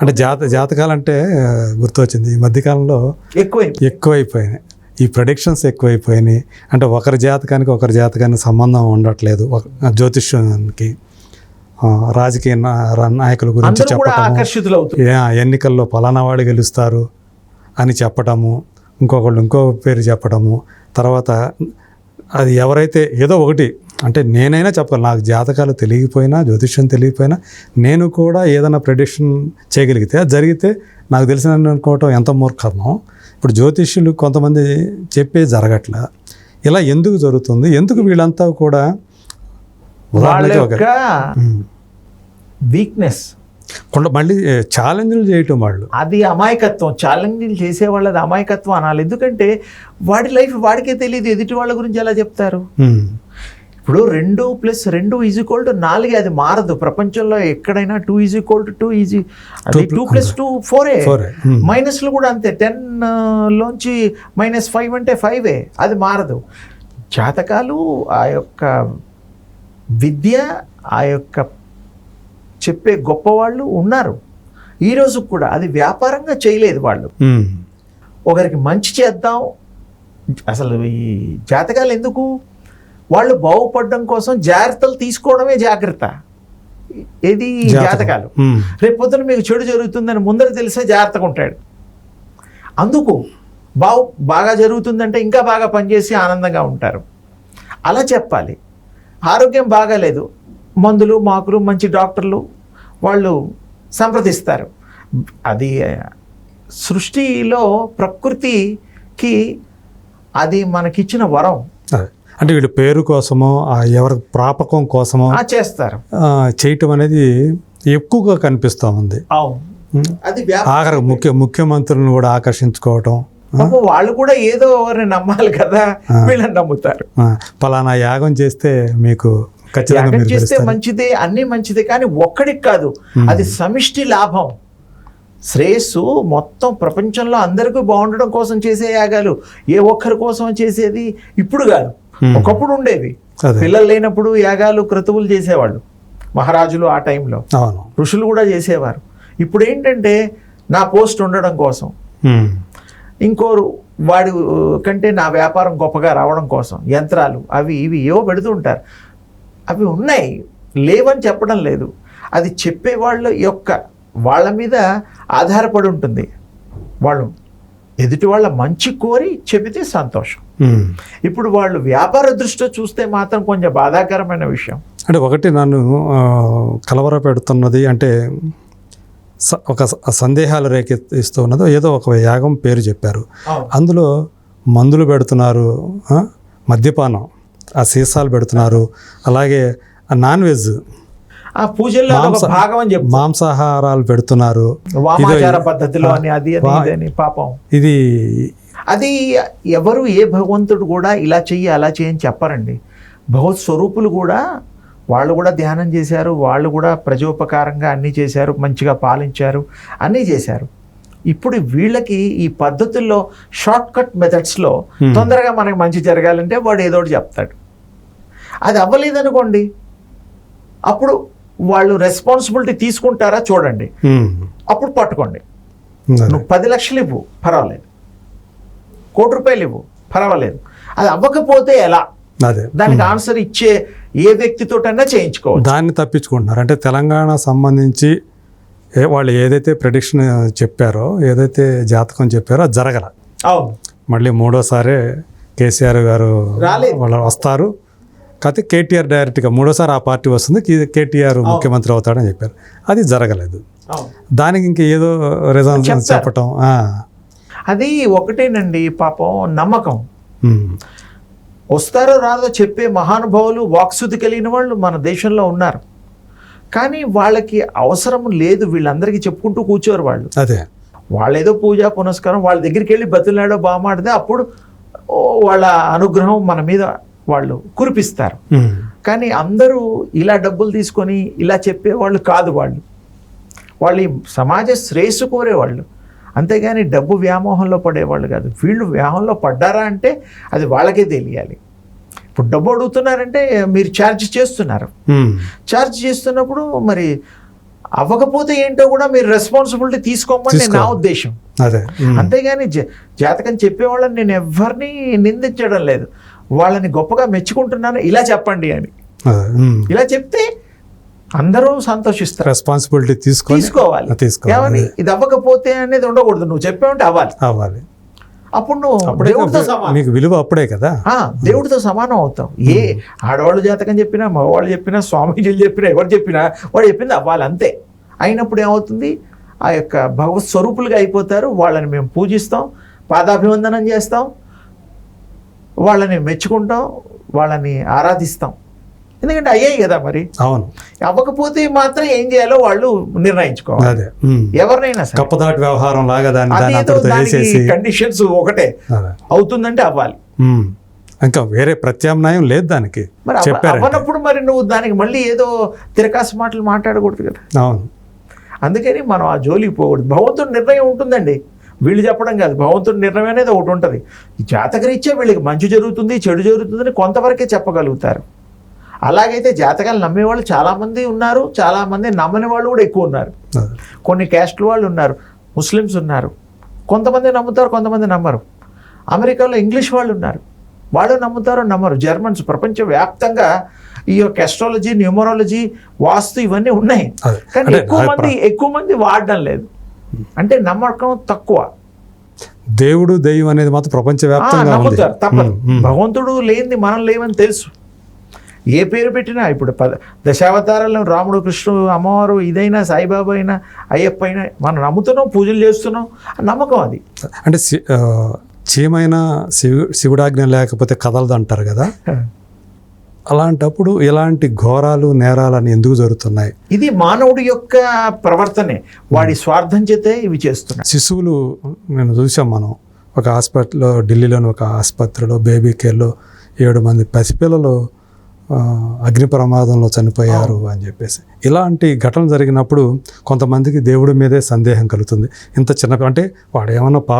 అంటే జాతకాలు అంటే గుర్తొచ్చింది, ఈ మధ్యకాలంలో ఎక్కువైపోయినాయి ఈ ప్రొడిక్షన్స్ ఎక్కువైపోయినాయి. అంటే ఒకరి జాతకానికి సంబంధం ఉండట్లేదు. జ్యోతిష్యానికి రాజకీయ నాయకుల గురించి చెప్పటము, ఎన్నికల్లో పలానా వాడు గెలుస్తారు అని చెప్పటము, ఇంకొకళ్ళు ఇంకో పేరు చెప్పటము, తర్వాత అది ఎవరైతే ఏదో ఒకటి అంటే నేనైనా చెప్పాలి, నాకు జాతకాలు తెలియకపోయినా జ్యోతిష్యం తెలియకపోయినా నేను కూడా ఏదైనా ప్రెడిక్షన్ చేయగలిగితే అది జరిగితే నాకు తెలిసిన అనుకోవటం ఎంత మూర్ఖమో. ఇప్పుడు జ్యోతిష్యులు కొంతమంది చెప్పే జరగట్లా. ఇలా ఎందుకు జరుగుతుంది? ఎందుకు వీళ్ళంతా కూడా వీక్నెస్ మళ్ళీ ఛాలెంజ్లు చేయటం, వాళ్ళు అది అమాయకత్వం. ఛాలెంజ్లు చేసే వాళ్ళది అమాయకత్వం అనాలి. ఎందుకంటే వాడి లైఫ్ వాడికే తెలియదు, ఎదుటి వాళ్ళ గురించి ఎలా చెప్తారు. ఇప్పుడు 2+2=4, అది మారదు ప్రపంచంలో ఎక్కడైనా. 2=2 ఈజీ, అది 2+2 4. మైనస్లు కూడా అంతే, 10 లోంచి -5 అంటే 5, అది మారదు. జాతకాలు ఆ యొక్క విద్య, ఆ యొక్క చెప్పే గొప్పవాళ్ళు ఉన్నారు ఈరోజు కూడా. అది వ్యాపారంగా చేయలేదు వాళ్ళు. ఒకరికి మంచి చేద్దాం, అసలు ఈ జాతకాలు ఎందుకు? వాళ్ళు బాగుపడడం కోసం జాగ్రత్తలు తీసుకోవడమే జాగ్రత్త. ఏది జాతకాలు. రేపు పొద్దున మీకు చెడు జరుగుతుందని ముందర తెలిసే జాగ్రత్తగా ఉంటాడు. అందుకు బాగా జరుగుతుందంటే ఇంకా బాగా పనిచేసి ఆనందంగా ఉంటారు. అలా చెప్పాలి. ఆరోగ్యం బాగాలేదు, మందులు మాకులు మంచి డాక్టర్లు వాళ్ళు సంప్రదిస్తారు. అది సృష్టిలో ప్రకృతికి అది మనకిచ్చిన వరం. అంటే వీళ్ళు పేరు కోసమో ఎవరి ప్రాపకం కోసమో చేస్తారు. చేయటం అనేది ఎక్కువగా కనిపిస్తూ ఉంది. అది ఆఖరి ముఖ్యమంత్రులను కూడా ఆకర్షించుకోవటం. వాళ్ళు కూడా ఏదో ఎవరిని నమ్మాలి కదా, వీళ్ళని నమ్ముతారు. పలానా యాగం చేస్తే మీకు యాగం చేస్తే మంచిదే, అన్నీ మంచిదే, కానీ ఒక్కడికి కాదు, అది సమిష్టి లాభం, శ్రేయస్సు మొత్తం ప్రపంచంలో అందరికీ బాగుండడం కోసం చేసే యాగాలు. ఏ ఒక్కరి కోసం చేసేది ఇప్పుడు కాదు, ఒకప్పుడు ఉండేవి. పిల్లలు లేనప్పుడు యాగాలు క్రతువులు చేసేవాళ్ళు మహారాజులు. ఆ టైంలో ఋషులు కూడా చేసేవారు. ఇప్పుడు ఏంటంటే నా పోస్ట్ ఉండడం కోసం, ఇంకోరు వాడి కంటే నా వ్యాపారం గొప్పగా రావడం కోసం యంత్రాలు అవి ఇవి ఏవో పెడుతూ ఉంటారు. అవి ఉన్నాయి, లేవని చెప్పడం లేదు. అది చెప్పే వాళ్ళ మీద ఆధారపడి ఉంటుంది. వాళ్ళు ఎదుటి వాళ్ళ మంచి కోరి చెబితే సంతోషం. ఇప్పుడు వాళ్ళు వ్యాపార దృష్టిలో చూస్తే మాత్రం కొంచెం బాధాకరమైన విషయం. అంటే ఒకటి నన్ను కలవర పెడుతున్నది అంటే ఒక సందేహాలు రేకెత్తిస్తూ ఉన్నది. ఏదో ఒక యాగం పేరు చెప్పారు, అందులో మందులు పెడుతున్నారు, మద్యపానం, ఆ సీసాలు పెడుతున్నారు, అలాగే నాన్ వెజ్ మాంసాహారాలు పెడుతున్నారు. ఇది అది ఎవరు ఏ భగవంతుడు కూడా ఇలా చెయ్యి అలా చేయని చెప్పరండి. భగవత్ స్వరూపులు కూడా వాళ్ళు కూడా ధ్యానం చేశారు, వాళ్ళు కూడా ప్రజోపకారంగా అన్నీ చేశారు, మంచిగా పాలించారు, అన్నీ చేశారు. ఇప్పుడు వీళ్ళకి ఈ పద్ధతుల్లో షార్ట్ కట్ మెథడ్స్లో తొందరగా మనకి మంచి జరగాలంటే వాడు ఏదో ఒకటి చెప్తాడు. అది అవ్వలేదనుకోండి, అప్పుడు వాళ్ళు రెస్పాన్సిబిలిటీ తీసుకుంటారా చూడండి, అప్పుడు పట్టుకోండి. నువ్వు 10 లక్షలు ఇవ్వు పర్వాలేదు, 1 కోటి రూపాయలు ఇవ్వు పర్వాలేదు, అది అవ్వకపోతే ఎలా? దానికి ఆన్సర్ ఇచ్చే ఏ వ్యక్తితోటన్నా చేయించుకోవచ్చు. దాన్ని తప్పించుకుంటున్నారు. అంటే తెలంగాణ సంబంధించి వాళ్ళు ఏదైతే ప్రెడిక్షన్ చెప్పారో, ఏదైతే జాతకం చెప్పారో అది జరగల. మళ్ళీ 3వ సారి కేసీఆర్ గారు వాళ్ళు వస్తారు, కాకపోతే కేటీఆర్ డైరెక్ట్గా 3వ సారి ఆ పార్టీ వస్తుంది, కేటీఆర్ ముఖ్యమంత్రి అవుతాడని చెప్పారు. అది జరగలేదు. దానికి ఇంక ఏదో రీజన్ చెప్పటం. అది ఒకటేనండి పాపం, నమ్మకం. వస్తారో రాదో చెప్పే మహానుభావులు, వాక్శుద్ధి కలిగిన వాళ్ళు మన దేశంలో ఉన్నారు. కానీ వాళ్ళకి అవసరం లేదు, వీళ్ళందరికీ చెప్పుకుంటూ కూర్చోరు వాళ్ళు. వాళ్ళు ఏదో పూజ పునస్కారం వాళ్ళ దగ్గరికి వెళ్ళి బతులాడో బామాడితే అప్పుడు వాళ్ళ అనుగ్రహం మన మీద వాళ్ళు కురిపిస్తారు. కానీ అందరూ ఇలా డబ్బులు తీసుకొని ఇలా చెప్పేవాళ్ళు కాదు. వాళ్ళు ఈ సమాజ శ్రేయస్సు కోరేవాళ్ళు, అంతేగాని డబ్బు వ్యామోహంలో పడేవాళ్ళు కాదు. వీళ్ళు వ్యామోహంలో పడ్డారా అంటే అది వాళ్ళకే తెలియాలి. ఇప్పుడు డబ్బు అడుగుతున్నారంటే మీరు ఛార్జ్ చేస్తున్నారు. ఛార్జ్ చేస్తున్నప్పుడు మరి అవ్వకపోతే ఏంటో కూడా మీరు రెస్పాన్సిబిలిటీ తీసుకోమని నా ఉద్దేశం. అదే అంతేగాని జాతకం చెప్పేవాళ్ళని నేను ఎవరిని నిందించడం లేదు, వాళ్ళని గొప్పగా మెచ్చుకుంటున్నాను ఇలా చెప్పండి అని. ఇలా చెప్తే అందరూ సంతోషిస్తారు. రెస్పాన్సిబిలిటీ తీసుకోవాలి. ఏమని ఇది అవ్వకపోతే అనేది ఉండకూడదు, నువ్వు చెప్పావంటే అవ్వాలి. అప్పుడు నువ్వు దేవుడితో సమానం, మీకు విలువ అప్పుడే కదా, దేవుడితో సమానం అవుతావు. ఏ ఆడవాళ్ళు జాతకం చెప్పినా, మగవాళ్ళు చెప్పినా, స్వామీజీలు చెప్పినా, ఎవరు చెప్పినా వాడు చెప్పింది అవ్వాలి అంతే. అయినప్పుడు ఏమవుతుంది, ఆ యొక్క భగవత్ స్వరూపులుగా అయిపోతారు. వాళ్ళని మేము పూజిస్తాం, పాదాభివందనం చేస్తాం, వాళ్ళని మెచ్చుకుంటాం, వాళ్ళని ఆరాధిస్తాం. ఎందుకంటే అయ్యాయి కదా మరి. అవును, అవ్వకపోతే మాత్రం ఏం చేయాలో వాళ్ళు నిర్ణయించుకోవాలి. ఎవరినైనా కప్పదాటి వ్యవహారం లాగా కండిషన్స్ ఒకటే, అవుతుందంటే అవ్వాలి. ఇంకా వేరే ప్రత్యామ్నాయం లేదు దానికి. మరి అవ్వనప్పుడు మరి నువ్వు దానికి మళ్ళీ ఏదో తిరకాసు మాటలు మాట్లాడకూడదు కదా. అవును, అందుకని మనం ఆ జోలికి పోకూడదు. భగవంతుడి నిర్ణయం ఉంటుందండి, వీళ్ళు చెప్పడం కాదు. భగవంతుడి నిర్ణయం అనేది ఒకటి ఉంటుంది. జాతకరీత్యా వీళ్ళకి మంచి జరుగుతుంది, చెడు జరుగుతుందని కొంతవరకే చెప్పగలుగుతారు. అలాగైతే జాతకాలు నమ్మేవాళ్ళు చాలామంది ఉన్నారు, చాలామంది నమ్మని వాళ్ళు కూడా ఎక్కువ ఉన్నారు. కొన్ని క్యాస్ట్ల వాళ్ళు ఉన్నారు, ముస్లిమ్స్ ఉన్నారు, కొంతమంది నమ్ముతారు, కొంతమంది నమ్మరు. అమెరికాలో ఇంగ్లీష్ వాళ్ళు ఉన్నారు, వాళ్ళు నమ్ముతారో నమ్మరు. జర్మన్స్ ప్రపంచవ్యాప్తంగా ఈ యొక్క అస్ట్రాలజీ, న్యూమరాలజీ, వాస్తు ఇవన్నీ ఉన్నాయి, కానీ ఎక్కువ మంది వాడడం లేదు. అంటే నమ్మకం తక్కువ. దేవుడు దైవం అనేది మాత్రం ప్రపంచవ్యాప్తంగా నమ్ముతారు, తప్పదు. భగవంతుడు లేనిది మనం లేవని తెలుసు. ఏ పేరు పెట్టినా ఇప్పుడు దశావతారాలను రాముడు, కృష్ణుడు, అమ్మవారు, ఇదైనా సాయిబాబా అయినా, అయ్యప్ప అయినా మనం నమ్ముతున్నాం, పూజలు చేస్తున్నాం, నమ్మకం అది. అంటే చీమైనా శివుడాజ్ఞ లేకపోతే కదలదు అంటారు కదా. అలాంటప్పుడు ఇలాంటి ఘోరాలు, నేరాలని ఎందుకు జరుగుతున్నాయి? ఇది మానవుడి యొక్క ప్రవర్తనే, వాడి స్వార్థం చేతే ఇవి చేస్తున్నాయి. శిశువులు నేను చూసాం, మనం ఒక హాస్పిటల్లో, ఢిల్లీలోని ఒక ఆసుపత్రిలో బేబీ కేర్లో 7 మంది పసిపిల్లలు అగ్ని ప్రమాదంలో చనిపోయారు అని చెప్పేసి. ఇలాంటి ఘటన జరిగినప్పుడు కొంతమందికి దేవుడి మీదే సందేహం కలుగుతుంది. ఇంత చిన్న అంటే వాడు ఏమన్నా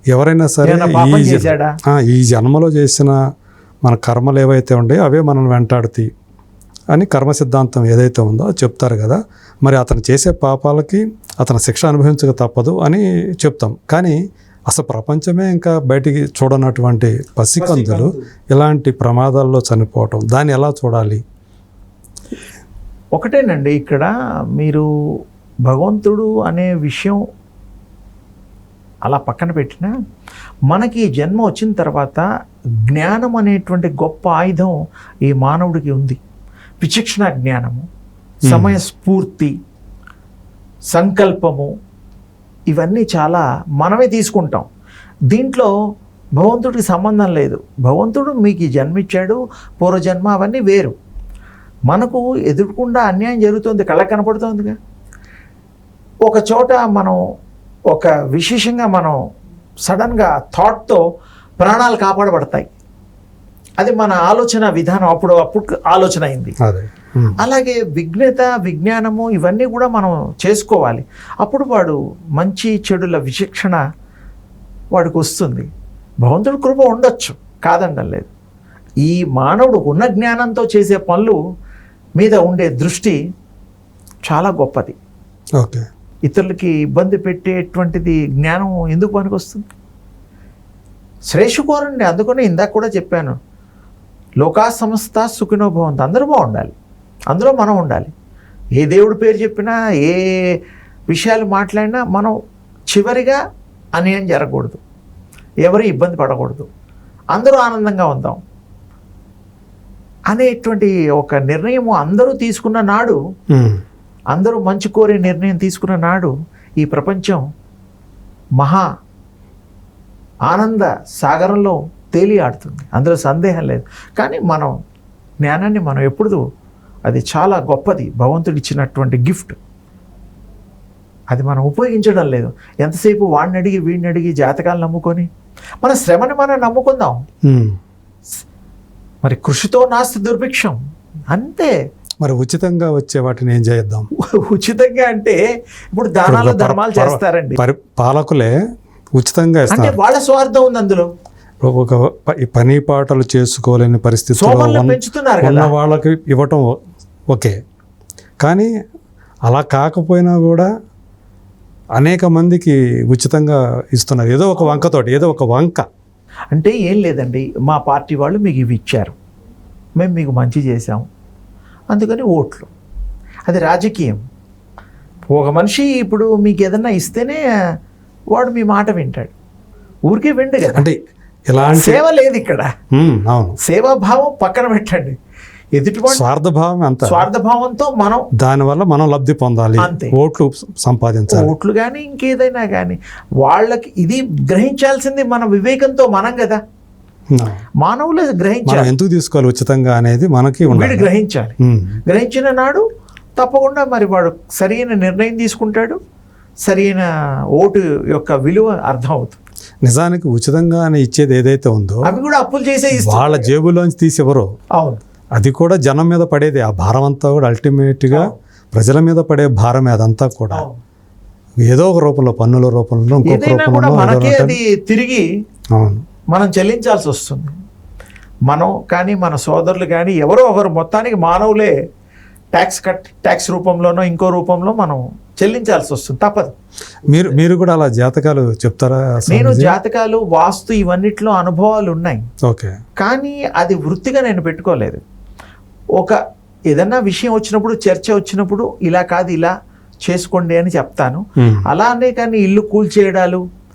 ఎవరైనా సరే ఈ జన్మలో చేసిన మన కర్మలు ఏవైతే ఉన్నాయో అవే మనం వెంటాడుతాయి అని కర్మ సిద్ధాంతం ఏదైతే ఉందో అది చెప్తారు కదా. మరి అతను చేసే పాపాలకి అతను శిక్ష అనుభవించక తప్పదు అని చెప్తాం. కానీ అసలు ప్రపంచమే ఇంకా బయటికి చూడనటువంటి పసికందులు ఇలాంటి ప్రమాదాల్లో చనిపోవటం, దాన్ని ఎలా చూడాలి? ఒకటేనండి, ఇక్కడ మీరు భగవంతుడు అనే విషయం అలా పక్కన పెట్టినా, మనకి జన్మ వచ్చిన తర్వాత జ్ఞానం అనేటువంటి గొప్ప ఆయుధం ఈ మానవుడికి ఉంది. విచక్షణ జ్ఞానము, సమయస్ఫూర్తి, సంకల్పము, ఇవన్నీ చాలా మనమే తీసుకుంటాం. దీంట్లో భగవంతుడికి సంబంధం లేదు. భగవంతుడు మీకు ఈ జన్మిచ్చాడు, పూర్వజన్మ అవన్నీ వేరు. మనకు ఎదుర్కొండా అన్యాయం జరుగుతుంది, కళ్ళకు కనపడుతుందిగా. ఒక చోట మనం ఒక విశేషంగా మనం సడన్గా థాట్తో ప్రాణాలు కాపాడబడతాయి. అది మన ఆలోచన విధానం, అప్పుడు ఆలోచన అయింది. అలాగే విజ్ఞత, విజ్ఞానము ఇవన్నీ కూడా మనం చేసుకోవాలి. అప్పుడు వాడు మంచి చెడుల విచక్షణ వాడికి వస్తుంది. భగవంతుడి కృప ఉండొచ్చు, కాదనడం లేదు. ఈ మానవుడు ఉన్న జ్ఞానంతో చేసే పనులు మీద ఉండే దృష్టి చాలా గొప్పది. ఓకే, ఇతరులకి ఇబ్బంది పెట్టేటువంటిది జ్ఞానం ఎందుకు పనికొస్తుంది? శ్రేష్ఠకోరండి. అందుకని ఇందాక కూడా చెప్పాను, లోకా సమస్త సుఖినో భవంతు. అందరూ బాగుండాలి, అందులో మనం ఉండాలి. ఏ దేవుడి పేరు చెప్పినా, ఏ విషయాలు మాట్లాడినా మనం చివరిగా అన్యాయం జరగకూడదు, ఎవరు ఇబ్బంది పడకూడదు, అందరూ ఆనందంగా ఉందాం అనేటువంటి ఒక నిర్ణయం అందరూ తీసుకున్న నాడు, అందరూ మంచి కోరే నిర్ణయం తీసుకున్న నాడు ఈ ప్రపంచం మహా ఆనంద సాగరంలో తేలి ఆడుతుంది, అందులో సందేహం లేదు. కానీ మనం జ్ఞానాన్ని మనం ఎప్పుడు, అది చాలా గొప్పది, భగవంతుడు ఇచ్చినటువంటి గిఫ్ట్, అది మనం ఉపయోగించడం లేదు. ఎంతసేపు వాడిని అడిగి వీడిని అడిగి జాతకాలు నమ్ముకొని మన శ్రమని మనం నమ్ముకుందాం. మరి కృషితో నాస్తి దుర్భిక్షం, అంతే. మరి ఉచితంగా వచ్చే వాటిని ఏం చేద్దాం? ఉచితంగా అంటే ఇప్పుడు దానాలు ధర్మాలు చేస్తారండి పాలకులే, ఉచితంగా అంటే వాళ్ళ స్వార్థం ఉంది అందులో. ఒక పని పాటలు చేసుకోలేని పరిస్థితుల్లో పెంచుతున్నారు ఉన్న వాళ్ళకి ఇవ్వటం ఓకే, కానీ అలా కాకపోయినా కూడా అనేక మందికి ఉచితంగా ఇస్తున్నారు, ఏదో ఒక వంకతోటి, ఏదో ఒక వంక. అంటే ఏం లేదండి, మా పార్టీ వాళ్ళు మీకు ఇవి ఇచ్చారు, మేము మీకు మంచి చేసాం, అందుకని ఓట్లు. అది రాజకీయం. ఒక మనిషి ఇప్పుడు మీకు ఏదన్నా ఇస్తేనే వాడు మీ మాట వింటాడు, ఊరికే విండు కదా. అంటే ఇలాంటి సేవ లేదు ఇక్కడ. అవును, సేవాభావం పక్కన పెట్టండి, ఎదుటివాడు స్వార్థభావం అంత, స్వార్థభావంతో మనం దానివల్ల మనం లబ్ధి పొందాలి, అంతే. ఓట్లు సంపాదించాలి. ఓట్లు కానీ ఇంకేదైనా కానీ వాళ్ళకి ఇది గ్రహించాల్సింది మన వివేకంతో మనం కదా, మానవులు మనం గ్రహించాలి. ఎందుకు తీసుకోవాలి ఉచితంగా అనేది మనకి వీడు ఉండాలి. గ్రహించాలి. గ్రహించిన నాడు తప్పకుండా మరి వాడు సరైన నిర్ణయం తీసుకుంటాడు, సరైన ఓటు యొక్క విలువ అర్థం అవుతుంది. నిజానికి ఉచితంగా ఇచ్చేది ఏదైతే ఉందో అవి కూడా అప్పులు చేసే వాళ్ళ జేబులోంచి తీసివ్వరు, అవును, అది కూడా జనం మీద పడేది. ఆ భారం అంతా కూడా అల్టిమేట్గా ప్రజల మీద పడే భారం అదంతా కూడా ఏదో ఒక రూపంలో, పన్నుల రూపంలో, ఇంకొక ఏదైనా కూడా రూపంలో మనకే అది తిరిగి అవును మనం చెల్లించాల్సి వస్తుంది. మనం కానీ మన సోదరులు కానీ ఎవరో ఒకరు, మొత్తానికి మానవులే ట్యాక్స్ రూపంలోనో ఇంకో రూపంలో మనం చెల్లించాల్సి వస్తుంది, తప్పదు. మీరు కూడా అలా జాతకాలు చెప్తారా? నేను జాతకాలు, వాస్తు ఇవన్నిట్లో అనుభవాలు ఉన్నాయి. ఓకే. కానీ అది వృత్తిగా నేను పెట్టుకోలేదు. ఒక ఏదన్నా విషయం వచ్చినప్పుడు, చర్చ వచ్చినప్పుడు ఇలా కాదు ఇలా చేసుకోండి అని చెప్తాను. అలానే కానీ ఇల్లు కూల్చేయడాలు,